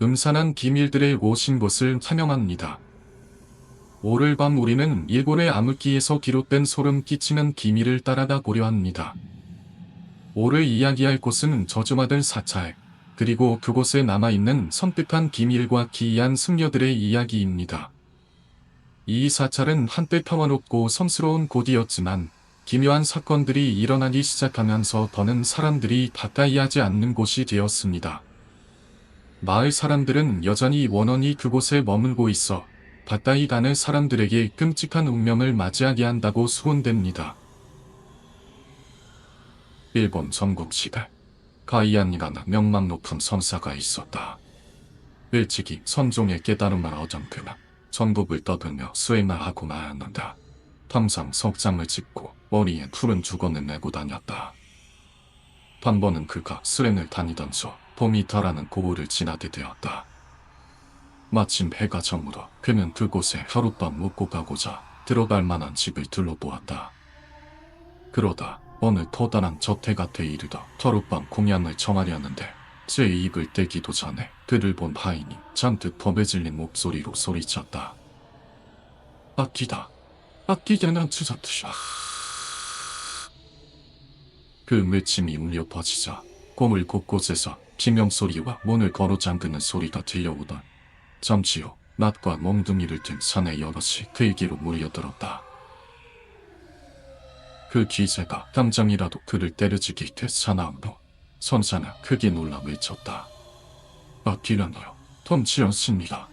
음산한 기밀들의 오신 것을 환영합니다. 오늘 밤 우리는 일본의 암흑기에서 기록된 소름 끼치는 기밀을 따라가 보려 합니다. 오늘 이야기할 곳은 저주받은 사찰, 그리고 그곳에 남아있는 섬뜩한 비밀과 기이한 승려들의 이야기입니다. 이 사찰은 한때 평화롭고 성스러운 곳이었지만 기묘한 사건들이 일어나기 시작하면서 더는 사람들이 가까이 하지 않는 곳이 되었습니다. 마을 사람들은 여전히 원원이 그곳에 머물고 있어 가까이 가는 사람들에게 끔찍한 운명을 맞이하게 한다고 소문됩니다. 일본 전국 시대 가이안이라는 명망 높은 선사가 있었다. 일찍이 선종의 깨달음을 얻은 그는 전국을 떠들며 수행을 하고 나았는다. 항상 석장을 짚고 머리에 푸른 주걱을 메고 다녔다. 한 번은 그가 수행을 다니던 중 봄이 달하는 고을을 지나게 되었다. 마침 해가 저물어 그는 그곳에 하룻밤 묵고 가고자 들어갈 만한 집을 둘러보았다. 그러다 어느 커다란 저택 앞에 이르러 하룻밤 공양을 청하려는데 제 입을 떼기도 전에 그를 본 하인이 잔뜩 겁에 질린 목소리로 소리쳤다. 아끼다. 아끼게는 주저트샤. 그 외침이 울려 퍼지자 고물 곳곳에서 비명소리와 문을 걸어 잠그는 소리가 들려오던 잠시 후 낫과 몽둥이를 든 사내 여럿이 그에게로 몰려들었다. 그 기세가 당장이라도 그를 때려치기 되사나우로 선사는 크게 놀라 외쳤다. 아끼려니요. 덤치였습니다.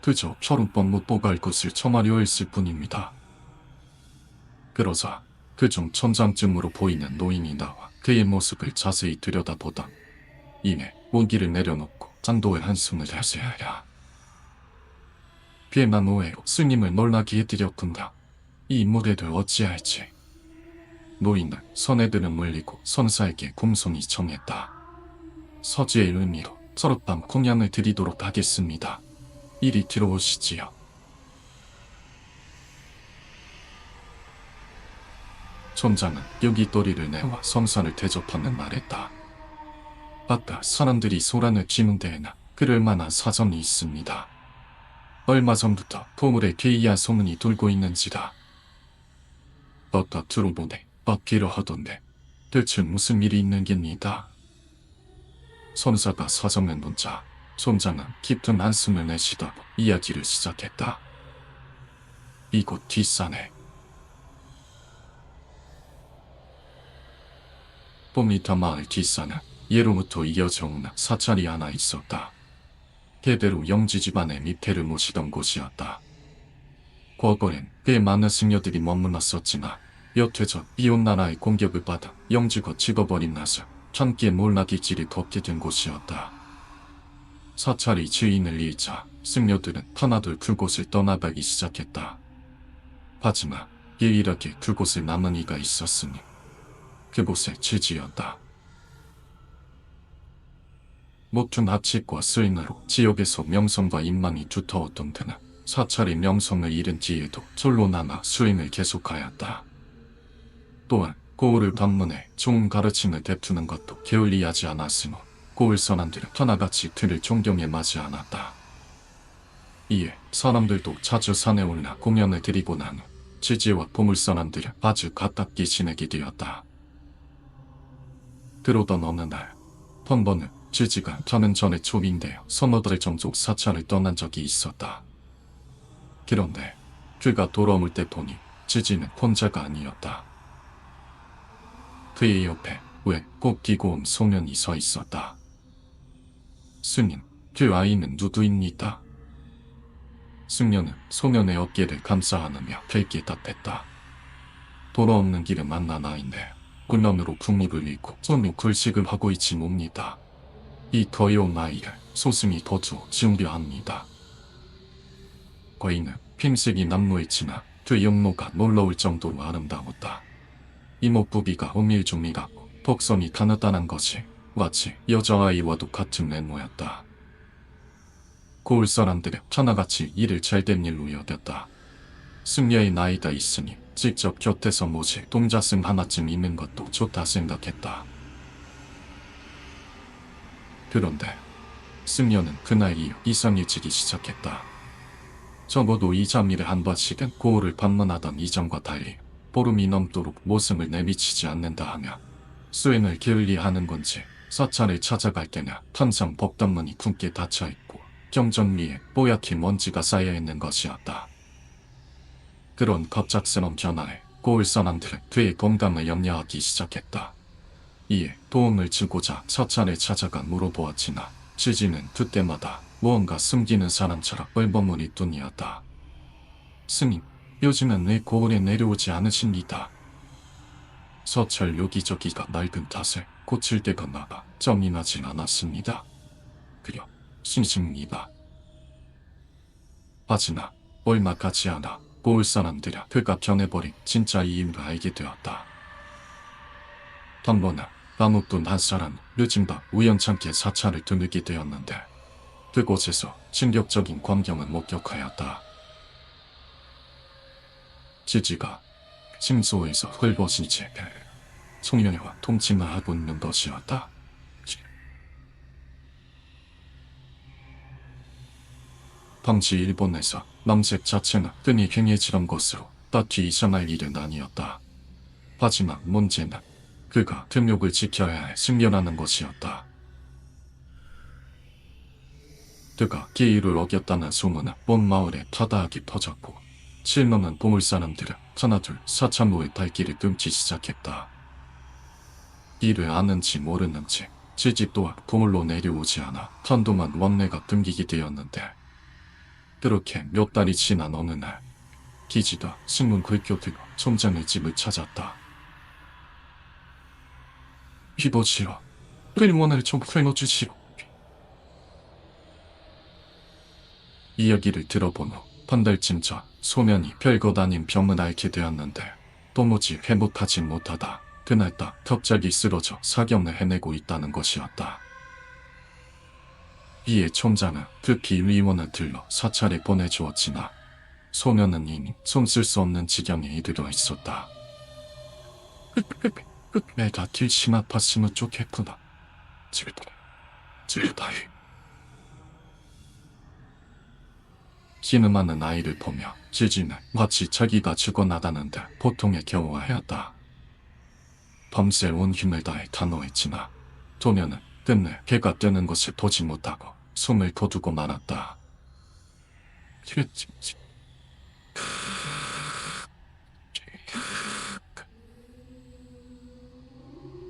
그저 서른번 못 보갈 것을 청하려 했을 뿐입니다. 그러자 그중 천장쯤으로 보이는 노인이 나와 그의 모습을 자세히 들여다보다 이내 무기를 내려놓고 장도의 한숨을 하세하야. 비에만 오해로 스님을 놀라게 해드렸군다. 이 무례를 어찌할지. 노인은 선애들을 물리고 선사에게 kum손히 청했다. 서지의 의미로 서룻밤 공양을 드리도록 하겠습니다. 이리 들어오시지요. 촌장은 여깃도리를 내와 선사를 대접하는 말했다. 아까 사람들이 소란을 지는 데에는 그럴 만한 사정이 있습니다. 얼마 전부터 보물에 괴이한 소문이 돌고 있는지라. 어따 들어보네. 받기로 하던데 대체 무슨 일이 있는 깁니다. 선사가 사정을 묻자 촌장은 깊은 한숨을 내쉬다 이야기를 시작했다. 이곳 뒷산에 봄이타 마을 뒷산은 예로부터 이어져 오는 사찰이 하나 있었다. 대대로 영지 집안의 밑에를 모시던 곳이었다. 과거엔 꽤 많은 승려들이 머물렀었지만 몇 해 전 이웃 나라의 공격을 받아 영지가 죽어버린 나서 참기에 몰락이질이 걷게 된 곳이었다. 사찰이 주인을 잃자 승려들은 하나둘 그곳을 떠나가기 시작했다. 하지만 유일하게 그곳에 남은 이가 있었으니 그곳의 지지였다. 목준 합칙과 수행으로 지역에서 명성과 인망이 두터웠던 그는 사찰이 명성을 잃은 뒤에도 절로 남아 수행을 계속하였다. 또한 고을을 방문해 좋은 가르침을 베푸는 것도 게을리하지 않았으므로 고을 선원들은 하나같이 그를 존경해 마지 않았다. 이에 사람들도 자주 산에 올라 공연을 드리고 난 후 지지와 보물 선원들은 아주 가깝게 지내게 되었다. 그러던 어느 날 한 번은 지지가 저는 전에 초빙되어 선어들의 정족 사찰을 떠난 적이 있었다. 그런데 그가 돌아올 때 보니 지지는 혼자가 아니었다. 그의 옆에 왜 꼭 끼고 온 소년이 서 있었다. 스님, 그 아이는 누구입니까? 승려는 소년의 어깨를 감싸 안으며 그에게 답했다. 돌아오는 길에 만난 아이인데 군런으로 국립을 잃고 손으로 글식을 하고 있지 뭡니다. 이 더여운 아이를 소승이 거주 준비합니다. 거인은 핑색이 남루에 지나 그 영모가 놀라울 정도로 아름다웠다. 이목구비가 오밀조밀하고 복선이 가느다란 것이 마치 여자아이와도 같은 외모였다. 고을 사람들은 하나같이 이를 잘된 일로 여겼다. 승려의 나이가 있으니 직접 곁에서 모실 동자승 하나쯤 있는 것도 좋다 생각했다. 그런데 승려는 그날 이후 이상해지기 시작했다. 적어도 2~3일에 한 번씩은 고을을 방문하던 이전과 달리 보름이 넘도록 모습을 내비치지 않는다 하며 수행을 게을리하는 건지 사찰을 찾아갈 때는 항상 법당문이 굳게 닫혀있고 경전 위에 뽀얗게 먼지가 쌓여있는 것이었다. 그런 갑작스런 변화에 고을 사람들은 그의 건강을 염려하기 시작했다. 이에 도움을 주고자 사찰에 찾아가 물어보았지나 지지는 그때마다 무언가 숨기는 사람처럼 얼버무릴 뿐이었다. 스님, 요즘은 왜 고을에 내려오지 않으십니다. 서찰 여기저기가 낡은 탓에 고칠 데가 많아 정리하지 않았습니다. 그려 신십니다. 하지나 얼마 가지 않아 고을 사람들은 그가 변해버린 진짜 이유를 알게 되었다. 한 번은 아무도 한 사람 늦은 밤 우연찮게 사찰을 드물게 되었는데 그곳에서 충격적인 광경을 목격하였다. 지지가 침소에서 헐벗은 채 송년회와 통침을 하고 있는 것이었다. 당시 일본에서 남색 자체는 흔히 행해지던 것으로 딱히 이상할 일은 아니었다. 하지만 문제는 그가 금욕을 지켜야 해 승려라는 것이었다. 그가 기일을 어겼다는 소문은 온 마을에 타다하게 퍼졌고 실망한 보물 사람들은 하나둘 사참로의 발길을 끊기 시작했다. 이를 아는지 모르는지 지지 또한 보물로 내려오지 않아 한동안 왕래가 끊기게 되었는데 그렇게 몇 달이 지난 어느 날 기지가 신문 긁혀들고 총장의 집을 찾았다. 이보시오, 일원을 좀 풀어주시오. 이야기를 들어본 후 한 달쯤 전 소면이 별것 아닌 병을 앓게 되었는데 도무지 회복하지 못하다 그날따 갑자기 쓰러져 사경을 해내고 있다는 것이었다. 이에 총장은 급히 의원을 들러 사찰에 보내주었지나 소면은 이미 손쓸 수 없는 지경에 이르러 있었다. 내가 길심 아팠으면 좋겠구나. 질다이. 기능하는 아이를 보며 지지는 마치 자기가 죽어나가는데 고통에 겨워하였다. 밤새 온 힘을 다해 단호했지나 도면은 끝내 해가 뜨는 것을 보지 못하고 숨을 거두고 말았다.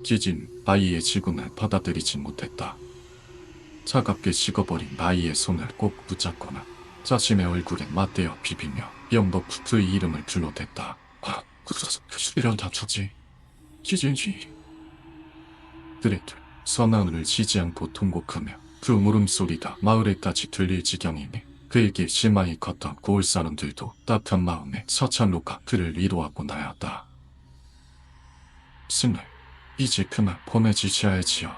지진 아이의 죽음을 받아들이지 못했다. 차갑게 식어버린 아이의 손을 꼭 붙잡거나 자신의 얼굴에 맞대어 비비며 영덕 그의 이름을 불러댔다. 이런 다쳤지. 지진지. 그래도 선하늘을 쉬지 않고 통곡하며 그 물음소리가 마을에까지 들릴 지경이니 그에게 심하이 컸던 고을 사람들도 따뜻한 마음에 사찰로가 그를 위로하고 나였다. 스님, 이제 그만 보내주셔야지요.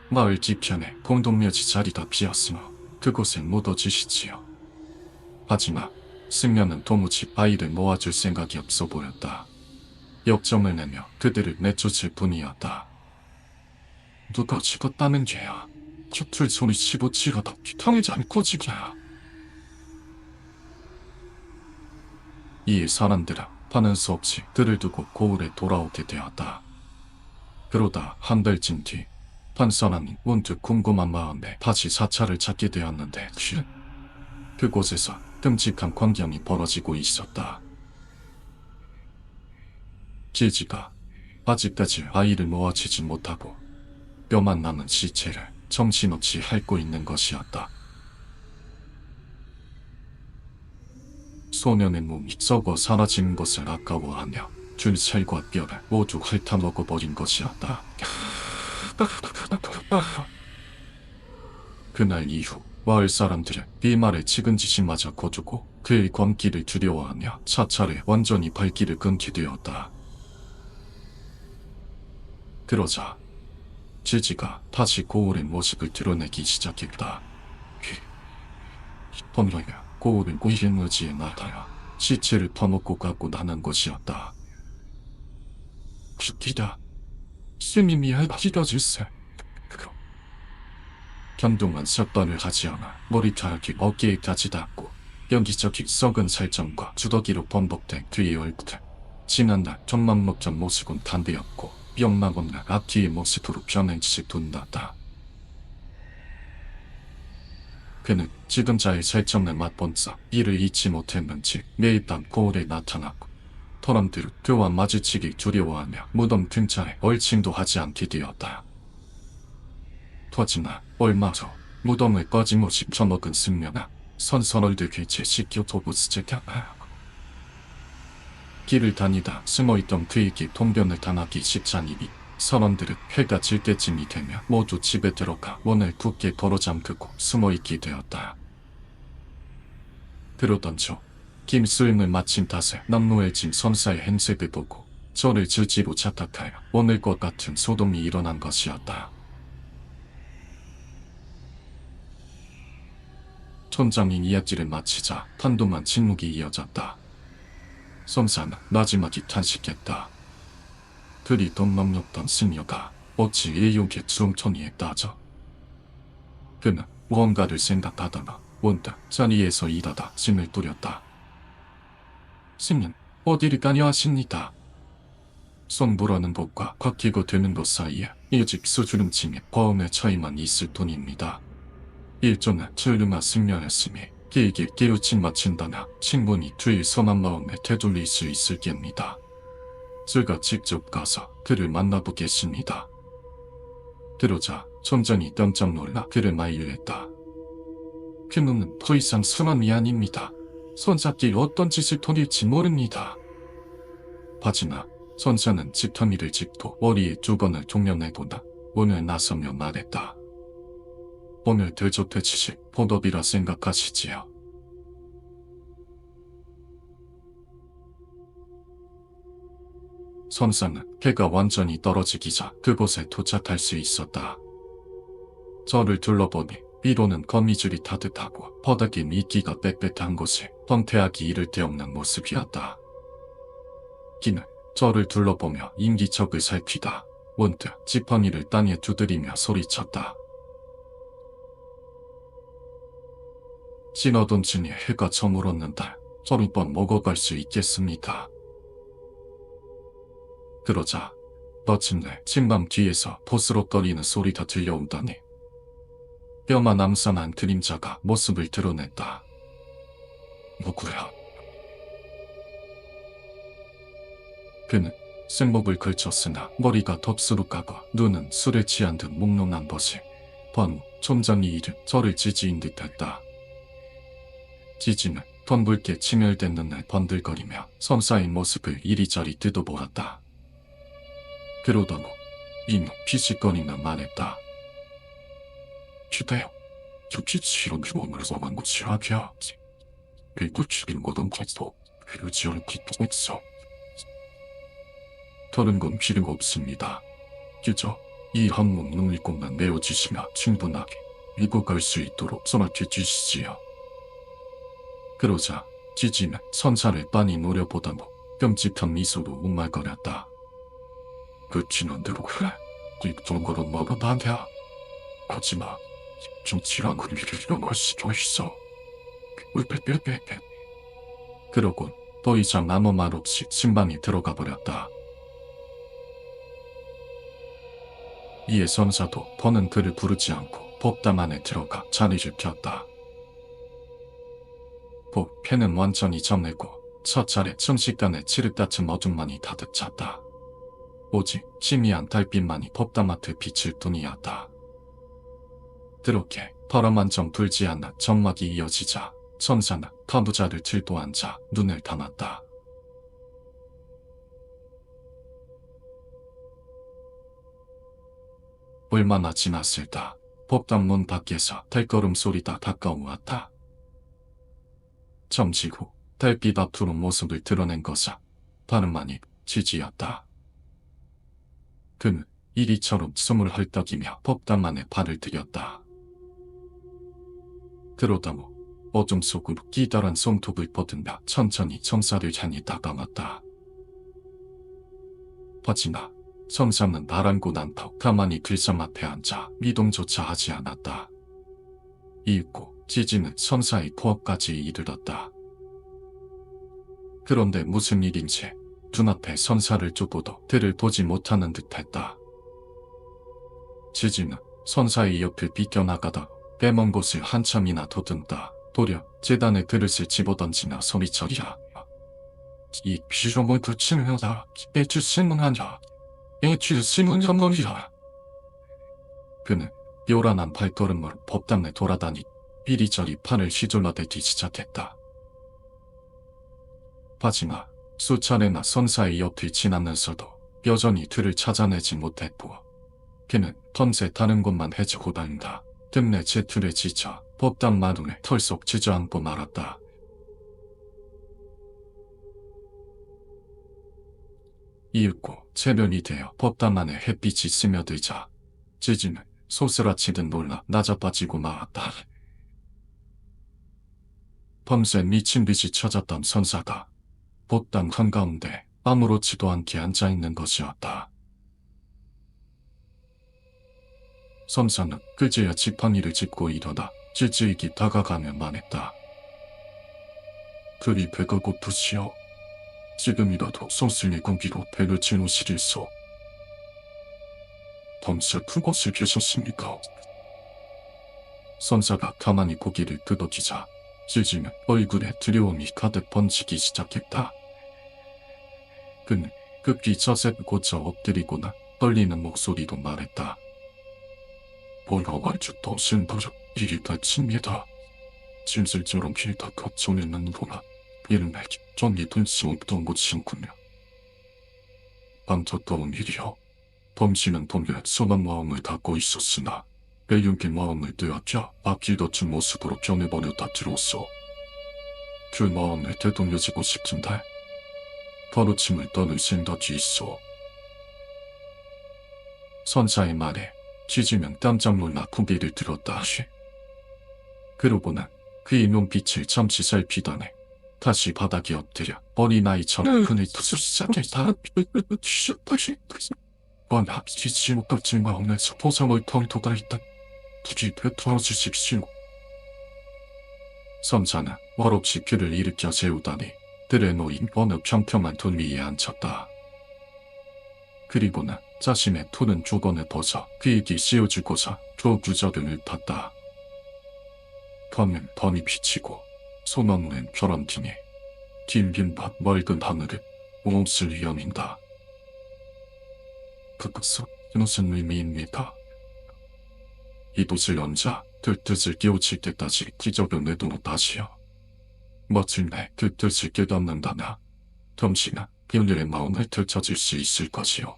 마을 뒤편에 공동묘지 자리가 비었으며 그곳에 묻어주시지요. 하지만 승려는 도무지 아이를 모아줄 생각이 없어 보였다. 역정을 내며 그들을 내쫓을 뿐이었다. 누가 죽었다는 죄야. 곁을 손이 집어치러다 귀탕이지 않고 지겨야. 이 사람들은 하는 수 없이 그를 두고 고을에 돌아오게 되었다. 그러다 한 달쯤 뒤 한 사람이 문득 궁금한 마음에 다시 사찰을 찾게 되었는데 그곳에서 끔찍한 광경이 벌어지고 있었다. 지지가 아직까지 아이를 모아주지 못하고 뼈만 남은 시체를 정신없이 핥고 있는 것이었다. 소년의 몸이 썩어 사라지는 것을 아까워하며 줄살과 뼈를 모두 핥아먹어버린 것이었다. 그날 이후 마을 사람들은 이 말에 측은지심마저 거두고 그의 광기를 두려워하며 사찰에 완전히 발길을 끊게 되었다. 그러자 지지가 다시 고을의 모습을 드러내기 시작했다. 번호야 고을은 고인무지에 나타나 시체를 퍼먹고 가고 나는 것이었다. 죽기다. 스님이 알려주세. 견동은 석발을 하지 않아 머리카락이 어깨에까지 닿고 여기저기 썩은 살점과 주더기로 범벅된 그의 얼굴은 지난날 정만 먹던 모습은 단대였고 병만 없는 앞뒤의 모습으로 변해지 둔다다. 그는 지금 자의 살점을 맛본사 이를 잊지 못했는지 매일 밤 거울에 나타나고 사람들은 그와 마주치기 두려워하며 무덤 근처에 얼씬도 하지 않게 되었다. 터지나 얼마 후 무덤을 꺼짐없이 처먹은 승려나 선선얼들 괴체 씻겨 도부스제다. 길을 다니다 숨어있던 그에게 동변을 당하기 쉽자니니 사람들은 해가 질 때쯤이 되면 모두 집에 들어가 문을 굳게 걸어 잠그고 숨어있게 되었다. 그러던 중 김수행을 마친 탓에 남노엘진 선사의 행색을 보고 저를 질지로 착각하여 오늘과 같은 소동이 일어난 것이었다. 촌장이 이야기를 마치자 한동안 침묵이 이어졌다. 선사는 마지막에 탄식했다. 그리 덤넘였던 승려가 어찌 예욕의 중천이에 따져. 그는 무언가를 생각하다가 문득 자리에서 일어나 짐을 뿌렸다. 승님, 어디를 가려 하십니까? 손 부러는 곳과 걷히고 드는 곳 사이에 일직 수주름침에 과음의 차이만 있을 뿐입니다. 일종의 출lum한 승려였으니 길게 깨우친 마친다나 친분이 뒤의 선한 마음에 되돌릴 수 있을 겁니다. 제가 직접 가서 그를 만나보겠습니다. 그러자 촌장이 깜짝 놀라 그를 만류했다. 그놈은 더 이상 순함이 아닙니다. 손잡기 어떤 짓을 돌릴지 모릅니다. 하지나 선사는 지팡이를 짚고 머리에 두 번을 종려내보다 오늘 나서며 말했다. 오늘 대조태치식 포덕이라 생각하시지요. 선사는 해가 완전히 떨어지기 전 그곳에 도착할 수 있었다. 저를 둘러보니 위로는 거미줄이 타듯하고 바닥에 미끼가 빽빽한 곳에 번태하기 이를 데 없는 모습이었다. 기는 저를 둘러보며 인기척을 살피다 문득 지팡이를 땅에 두드리며 소리쳤다. 지나던 층에 해가 저물었는데 저를 뻔 먹어갈 수 있겠습니까? 그러자 마침내 침방 뒤에서 보스럭거리는 소리가 들려온다니 뼈만 암산한 그림자가 모습을 드러냈다. 누구야? 그는 생목을 걸쳤으나 머리가 덥수룩하고 눈은 술에 취한 듯 몽롱한 것이 번우 촌장이 이른 저를 지지인 듯했다. 지지는 덩붉게 침혈된 눈을 번들거리며 선사의 모습을 이리저리 뜯어보았다. 그러던 후 이는 피식거리며 말했다. 주대요. 주치치런 주원으로서만 고치하게하지. 그리고 죽인 것은 계속 그러지를 기도했어. 다른 건 필요 없습니다. 그저 이 한몸 눈을 꼽만 메워주시면 충분하게 믿고 갈 수 있도록 써맡겨 주시지요. 그러자 지지는 선사를 빤히 노려보던 후 끔찍한 미소로 웅말거렸다. 그 진원대로 그래. 그 거는 뭐가 나한테야. 하지마. 정치란 그리를 이용할 수도 있어. 울빼빼빼빼. 그러곤 더 이상 아무 말 없이 침방에 들어가 버렸다. 이에 선사도 더는 그를 부르지 않고 법당 안에 들어가 자리를 폈다. 해는 완전히 저물고 첫 차례 순식간에 칠흑같은 어둠만이 가득 찼다. 오직 희미한 달빛만이 법당 앞을 비칠 뿐이었다. 그렇게 바람 점 불지 않는 점막이 이어지자 선사는 타부자를 들고 앉아 눈을 감았다. 얼마나 지났을까. 법당 문 밖에서 발걸음 소리가 가까워왔다. 잠시 후 달빛 앞으로 모습을 드러낸 것은 다름 아닌 지지였다. 그는 이리처럼 숨을 헐떡이며 법당 안에 발을 들였다. 그러다 후 어둠 속으로 기다란 손톱을 뻗으며 천천히 성사를 향해 다가왔다. 하지만 성사는 나란고 난터 가만히 글상 앞에 앉아 미동조차 하지 않았다. 이윽고 지지는 선사의 포업까지 이르렀다. 그런데 무슨 일인지 눈앞에 선사를 쫓고도 그를 보지 못하는 듯했다. 지지는 선사의 옆을 비껴나가다 빼먼 곳을 한참이나 더듬다 도려 재단에 그릇을 집어던지나 소리쳐리야. 이 비로모 그치면다 애주심은 하냐. 애주심은 전문이야. 그는 요란한 발걸음으로 법당에 돌아다니 이리저리 판을 휘둘러대기 시작했다. 하지만 수차례나 선사의 옆을 지나면서도 여전히 그를 찾아내지 못했고 그는 턴세 다른 곳만 헤치고 다닌다. 틈내 제틀에 지쳐 법당 마루에 털썩 주저앉고 말았다. 이윽고 새벽이 되어 법당 안에 햇빛이 스며들자 지지는 소스라치듯 놀라 낮아빠지고 말았다. 밤새 미친듯이 찾았던 선사가 법당 한가운데 아무렇지도 않게 앉아있는 것이었다. 선사는 그제야 지팡이를 짚고 일어나 찔찔이 다가가며 말했다. 그리 배가 고프시오. 지금이라도 성슬리 공기로 배를 채우시리소. 밤새 그곳에 계셨습니까? 선사가 가만히 고개를 끄덕이자 지지는 얼굴에 두려움이 가득 번지기 시작했다. 그는 급히 자세를 고쳐 엎드리고나 떨리는 목소리로 말했다. 보러 알주도 신도적 일이 다칩니다. 진실처럼 길다 걱정했는 보라 이름에게 전이 될 수 없던 곳이군요. 안타까운 일이요. 범씨는 동료의 선한 마음을 갖고 있었으나 배윤기 마음을 되앗겨 아끼던 모습으로 변해버렸다 들었소. 그 마음을 되돌려주고 싶은데 가르침을 떠날 생각이 있어. 선사의 말에 지지면 깜짝 놀라 고개를 들었다 하시. 그러고는 그의 눈빛을 잠시 살피더니 다시 바닥에 엎드려 어린아이처럼 그늘 투수상에 다 뒤졌다시. 워낙 지지 못할 마음에서 보상을 통도다 있다. 부디 되돌아 주십시오. 선사는 월없이 그를 일으켜 세우다니 들에 놓인 어느 평평한 돌 위에 앉혔다. 그리고는 자신의 푸른 조건을 벗어 그에게 씌워주고서 조구절을 읊었다. 밤은 번이 비치고 소나무엔 벼랑 등에 긴긴 밭 맑은 하늘을 몹쓸 연인다. 그것은 무슨 의미입니까? 이 돛을 얹어 그 뜻을 깨우칠 때까지 기적을 내도록 다시요. 마침내 그 뜻을 깨닫는다나 덤시나 그녀의 마음을 되찾을 수 있을 것이요.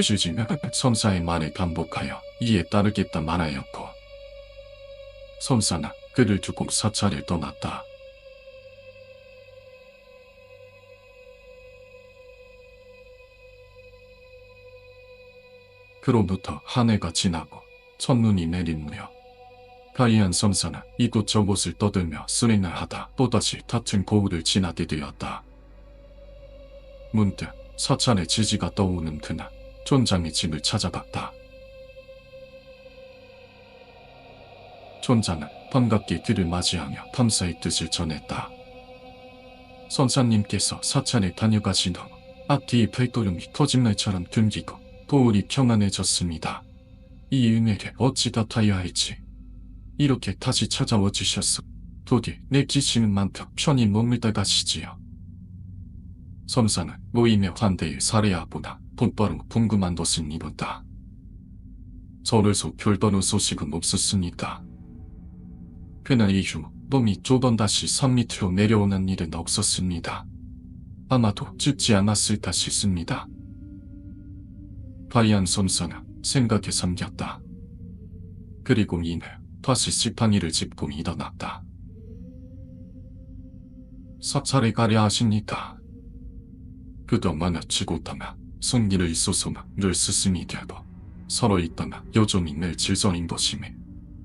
지지는 선사의 말을 반복하여 이에 따르겠다 말하였고 선사는 그를 두고 사찰을 떠났다. 그로부터 한 해가 지나고 첫눈이 내린 무렵 가이한 선사는 이곳저곳을 떠들며 수행을 하다 또다시 같은 고을을 지나게 되었다. 문득 사찰의 지지가 떠오르는 그날 촌장의 집을 찾아갔다. 촌장은 반갑게 그를 맞이하며 밤사의 뜻을 전했다. 선사님께서 사찰에 다녀가신 후 앞뒤의 별도름이 터진날처럼 끊기고 고을이 평안해졌습니다. 이 은혜를 어찌 갚아야 할지 이렇게 다시 찾아와 주셨소. 부디 내키시는 만큼 편히 머물다 가시지요. 선사는 모임의 환대에 살해하보다 본바로 궁금한 것을 입었다. 절에서 별다른 소식은 없었으니까. 그날 이후 놈이 두 번 다시 산 밑으로 내려오는 일은 없었습니다. 아마도 죽지 않았을까 싶습니다. 가이한 선사는 생각에 잠겼다. 그리고 이내 다시 지팡이를 짚고 일어났다. 사찰에 가려 하십니까? 그동안 치고다가 승리를 있어서는 늘 스승이 되고 서로 있다가 요즘이 늘 질서인 것이며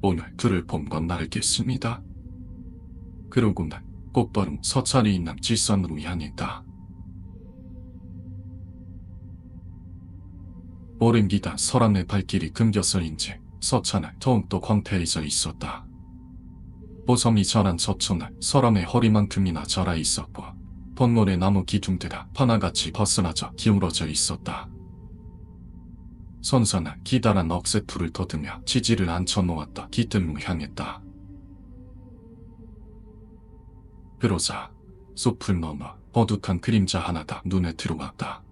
오늘 그를 본건 알겠습니다. 그러고는 곧바로 서찰이 있는 지산으로 향했다. 오랜 기간 설암의 발길이 끊겨서인지 서차는 더욱더 광태해져 있었다. 보섬이 자란 서초는 사람의 허리만큼이나 자라 있었고 벚모래 나무 기둥들은 하나같이 벗어나져 기울어져 있었다. 선사는 기다란 억새풀을 더듬며 지지를 앉혀놓았다 기둥을 향했다. 그러자 숲을 넘어 어둑한 그림자 하나가 눈에 들어왔다.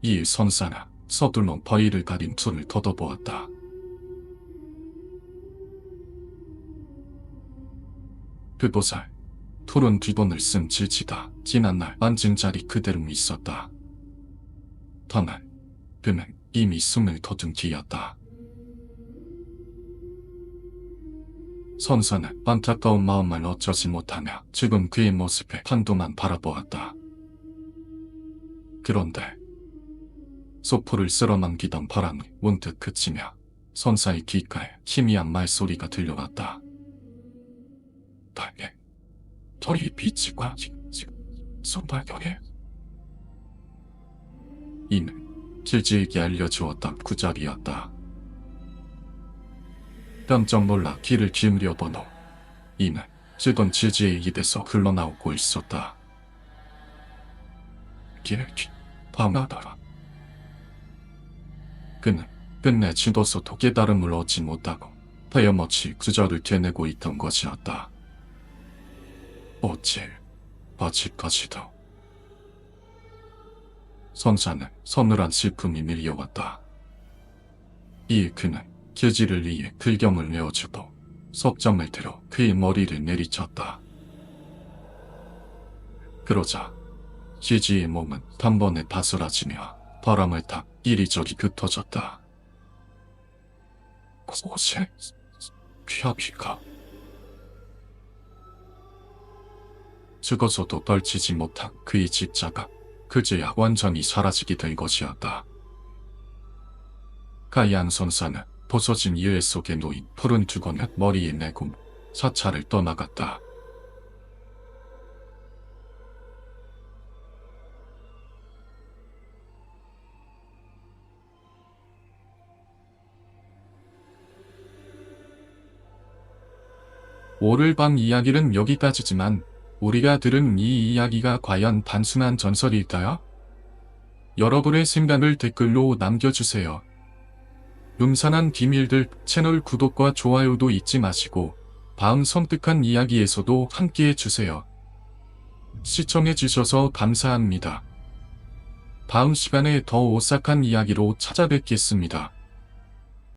이 선사는 서둘러 바위를 가린 손을 걷어보았다. 그곳에 푸른 뒤번을 쓴 질지가 지난날 앉은 자리 그대로 있었다. 다만 그는 이미 숨을 거둔 뒤였다. 선사는 안타까운 마음을 어쩌지 못하며 지금 그의 모습을 한동안 바라보았다. 그런데 소포를 쓸어넘기던 바람이 문득 그치며 선사의 귓가에 희미한 말소리가 들려왔다. 당에 털이 비치과 손발경에 이는 질지에게 알려주었던 그 자리였다. 깜짝 놀라 귀를 기울여 본 후 이는 쓰던 질지의 입에서 흘러나오고 있었다. 밤하더라. 그는 끝내 지도서도 깨달음을 얻지 못하고 하염없이 그저를 되뇌고 있던 것이었다. 어찌 아직까지도. 선사는 서늘한 슬픔이 밀려왔다. 이에 그는 계지를 위해 글경을 내어주고 석점을 들어 그의 머리를 내리쳤다. 그러자 지지의 몸은 단번에 바스라지며 바람을 타 이리저리 흩어졌다. 곳에 귀하비가 죽어서도 떨치지 못한 그의 집자가 그제야 완전히 사라지게 된 것이었다. 가이안 선사는 부서진 이외 속에 놓인 푸른 두건을 머리에 메고 사찰을 떠나갔다. 오늘 밤 이야기는 여기까지지만 우리가 들은 이 이야기가 과연 단순한 전설일까요? 여러분의 생각을 댓글로 남겨주세요. 음산한 비밀들 채널 구독과 좋아요도 잊지 마시고 다음 섬뜩한 이야기에서도 함께해주세요. 시청해주셔서 감사합니다. 다음 시간에 더 오싹한 이야기로 찾아뵙겠습니다.